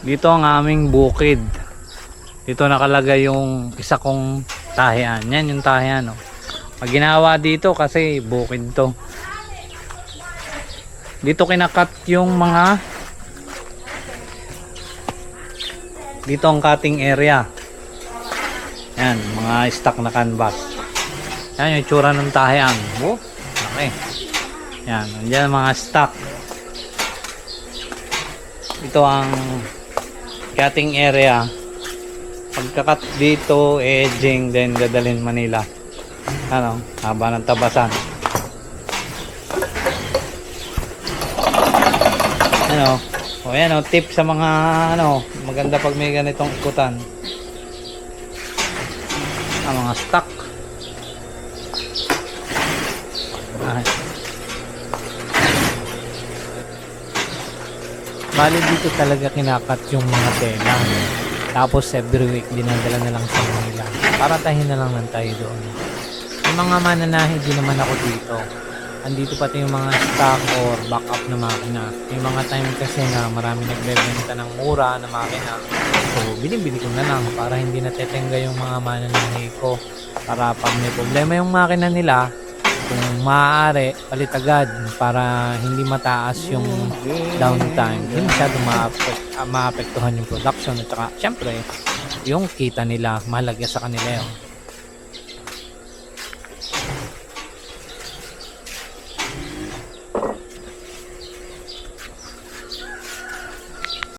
Dito ang aming bukid. Dito nakalagay yung isa kong tahian. Yan yung tahian, oh. Pag ginawa dito kasi bukid to. Dito kinakat yung mga, dito ang cutting area. Yan, mga stock na canvas. Yan yung itsura ng tahian. Oh, okay. Yan, nandiyan mga stock. Ito ang cutting area. Pagkakat dito, edging, then dadalhin Manila. Ano, haba ng tabasan. Ano, o yan o, tip sa mga ano, maganda pag may ganitong ikutan. Ang mga stock. Ay. Bali dito talaga kinakat yung mga tela. Tapos every week dinadala na lang sa Manila. Para tahin na lang tayo doon. Yung mga mananahi din naman ako dito. Andito pati yung mga stock or backup na makina. Yung mga time kasi na marami nagbebenta ng mura na makina. So binibili ko na lang para hindi natetengga yung mga mananahi ko. Para pag may problema yung makina nila, kung maaari, palit agad para hindi mataas yung downtime. Hindi masyadong maapektuhan yung production at saka syempre yung kita nila, mahalaga sa kanila yun.